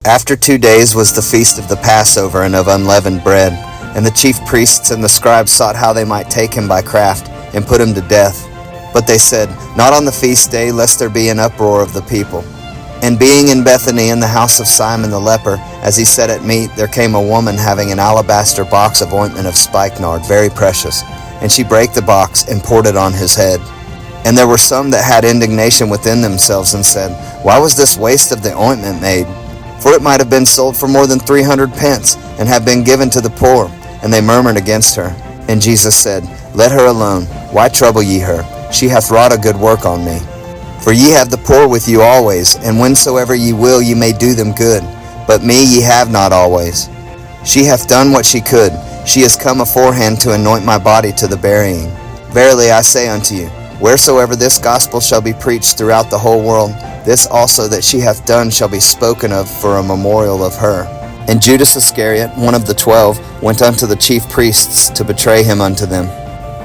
After 2 days was the feast of the Passover and of unleavened bread, and the chief priests and the scribes sought how they might take him by craft, and put him to death. But they said, Not on the feast day, lest there be an uproar of the people. And being in Bethany in the house of Simon the leper, as he sat at meat, there came a woman having an alabaster box of ointment of spikenard, very precious. And she brake the box, and poured it on his head. And there were some that had indignation within themselves, and said, Why was this waste of the ointment made? For it might have been sold for more than 300 pence, and have been given to the poor. And they murmured against her. And Jesus said, Let her alone. Why trouble ye her? She hath wrought a good work on me. For ye have the poor with you always, and whensoever ye will ye may do them good. But me ye have not always. She hath done what she could. She is come aforehand to anoint my body to the burying. Verily I say unto you, wheresoever this gospel shall be preached throughout the whole world, this also that she hath done shall be spoken of for a memorial of her. And Judas Iscariot, one of the 12, went unto the chief priests to betray him unto them.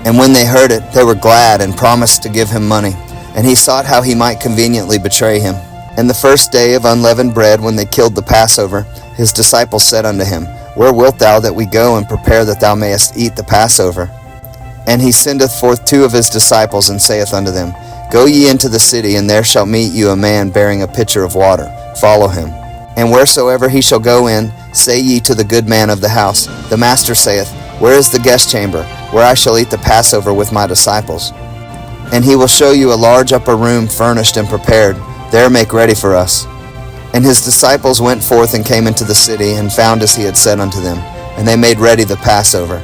And when they heard it, they were glad, and promised to give him money. And he sought how he might conveniently betray him. And the first day of unleavened bread, when they killed the Passover, his disciples said unto him, Where wilt thou that we go and prepare that thou mayest eat the Passover? And he sendeth forth 2 of his disciples, and saith unto them, Go ye into the city, and there shall meet you a man bearing a pitcher of water. Follow him. And wheresoever he shall go in, say ye to the good man of the house, The master saith, Where is the guest chamber, where I shall eat the Passover with my disciples? And he will show you a large upper room furnished and prepared. There make ready for us. And his disciples went forth and came into the city, and found as he had said unto them. And they made ready the Passover.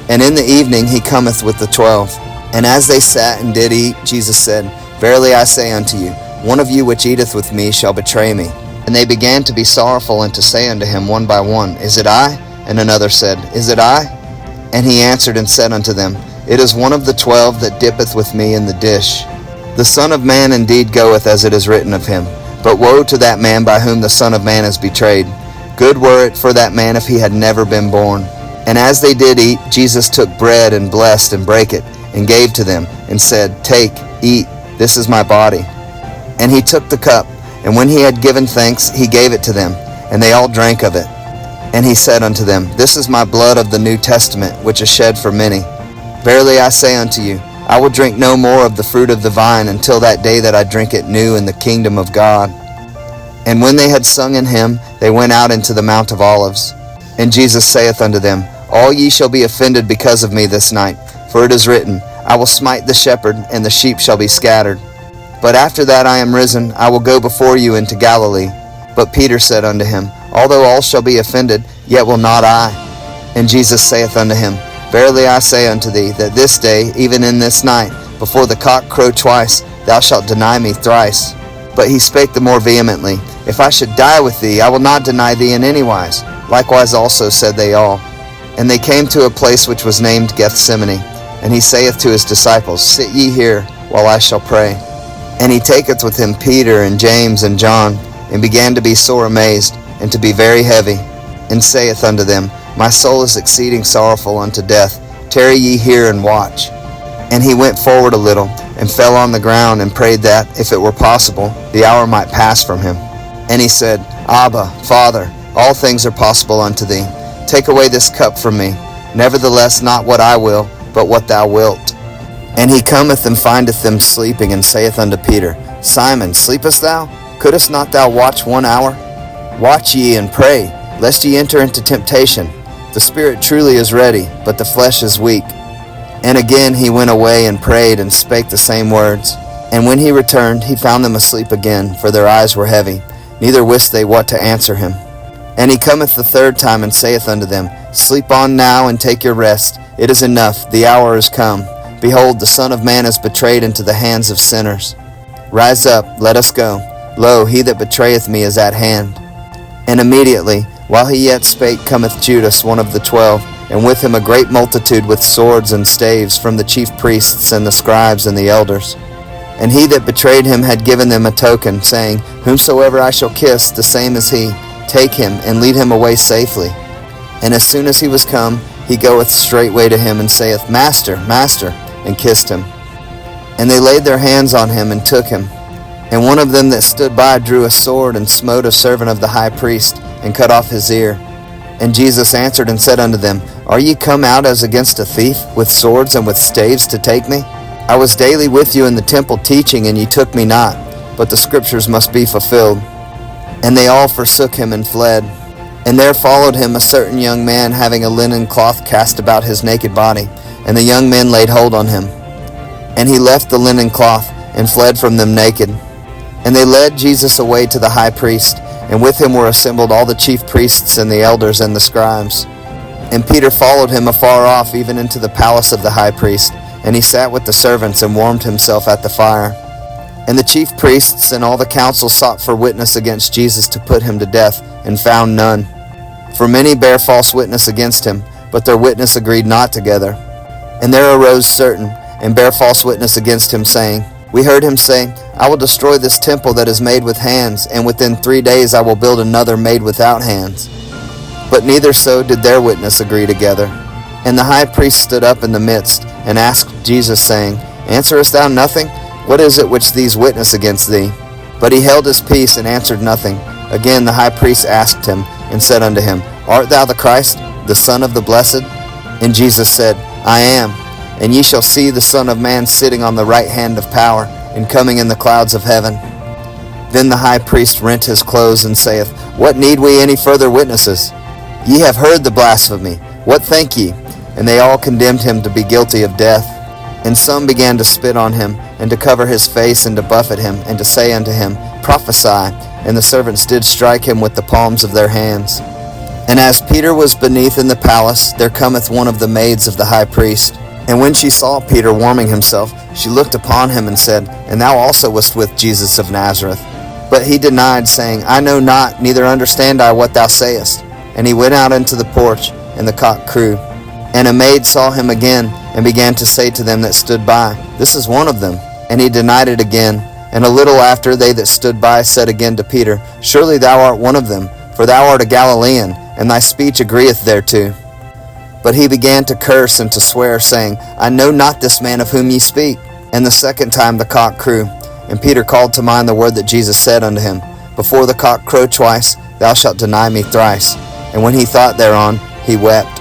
And in the evening he cometh with the 12. And as they sat and did eat, Jesus said, Verily I say unto you, one of you which eateth with me shall betray me. And they began to be sorrowful, and to say unto him one by one, Is it I? And another said, Is it I? And he answered and said unto them, It is one of the 12 that dippeth with me in the dish. The Son of Man indeed goeth as it is written of him. But woe to that man by whom the Son of Man is betrayed. Good were it for that man if he had never been born. And as they did eat, Jesus took bread, and blessed, and brake it, and gave to them, and said, Take, eat, this is my body. And he took the cup, and when he had given thanks, he gave it to them, and they all drank of it. And he said unto them, This is my blood of the New Testament, which is shed for many. Verily I say unto you, I will drink no more of the fruit of the vine until that day that I drink it new in the kingdom of God. And when they had sung an hymn, they went out into the Mount of Olives. And Jesus saith unto them, All ye shall be offended because of me this night, for it is written, I will smite the shepherd, and the sheep shall be scattered. But after that I am risen, I will go before you into Galilee. But Peter said unto him, Although all shall be offended, yet will not I. And Jesus saith unto him, Verily I say unto thee, that this day, even in this night, before the cock crow twice, thou shalt deny me thrice. But he spake the more vehemently, If I should die with thee, I will not deny thee in any wise. Likewise also said they all. And they came to a place which was named Gethsemane. And he saith to his disciples, Sit ye here, while I shall pray. And he taketh with him Peter and James and John, and began to be sore amazed, and to be very heavy, and saith unto them, My soul is exceeding sorrowful unto death. Tarry ye here and watch. And he went forward a little, and fell on the ground, and prayed that, if it were possible, the hour might pass from him. And he said, Abba, Father, all things are possible unto thee. Take away this cup from me. Nevertheless, not what I will, but what thou wilt. And he cometh and findeth them sleeping, and saith unto Peter, Simon, sleepest thou? Couldest not thou watch 1 hour? Watch ye and pray, lest ye enter into temptation. The spirit truly is ready, but the flesh is weak. And again he went away and prayed, and spake the same words. And when he returned, he found them asleep again, for their eyes were heavy, neither wist they what to answer him. And he cometh the 3rd time, and saith unto them, Sleep on now, and take your rest. It is enough, the hour is come. Behold, the Son of Man is betrayed into the hands of sinners. Rise up, let us go. Lo, he that betrayeth me is at hand. And immediately, while he yet spake, cometh Judas, one of the 12, and with him a great multitude with swords and staves from the chief priests and the scribes and the elders. And he that betrayed him had given them a token, saying, Whomsoever I shall kiss, the same is he. Take him, and lead him away safely. And as soon as he was come, he goeth straightway to him, and saith, Master, Master, and kissed him. And they laid their hands on him, and took him. And one of them that stood by drew a sword, and smote a servant of the high priest, and cut off his ear. And Jesus answered and said unto them, Are ye come out as against a thief, with swords and with staves to take me? I was daily with you in the temple teaching, and ye took me not, but the scriptures must be fulfilled. And they all forsook him and fled. And there followed him a certain young man, having a linen cloth cast about his naked body. And the young men laid hold on him. And he left the linen cloth, and fled from them naked. And they led Jesus away to the high priest, and with him were assembled all the chief priests and the elders and the scribes. And Peter followed him afar off, even into the palace of the high priest. And he sat with the servants, and warmed himself at the fire. And the chief priests and all the council sought for witness against Jesus to put him to death, and found none. For many bare false witness against him, but their witness agreed not together. And there arose certain, and bare false witness against him, saying, We heard him say, I will destroy this temple that is made with hands, and within 3 days I will build another made without hands. But neither so did their witness agree together. And the high priest stood up in the midst, and asked Jesus, saying, Answerest thou nothing? What is it which these witness against thee? But he held his peace, and answered nothing. Again the high priest asked him, and said unto him, Art thou the Christ, the Son of the Blessed? And Jesus said, I am. And ye shall see the Son of Man sitting on the right hand of power, and coming in the clouds of heaven. Then the high priest rent his clothes, and saith, What need we any further witnesses? Ye have heard the blasphemy. What think ye? And they all condemned him to be guilty of death. And some began to spit on him, and to cover his face, and to buffet him, and to say unto him, Prophesy. And the servants did strike him with the palms of their hands. And as Peter was beneath in the palace, there cometh one of the maids of the high priest. And when she saw Peter warming himself, she looked upon him, and said, And thou also wast with Jesus of Nazareth. But he denied, saying, I know not, neither understand I what thou sayest. And he went out into the porch, and the cock crew. And a maid saw him again, and began to say to them that stood by, This is one of them. And he denied it again. And a little after, they that stood by said again to Peter, Surely thou art one of them, for thou art a Galilean, and thy speech agreeth thereto. But he began to curse and to swear, saying, I know not this man of whom ye speak. And the second time the cock crew. And Peter called to mind the word that Jesus said unto him, Before the cock crow twice, thou shalt deny me thrice. And when he thought thereon, he wept.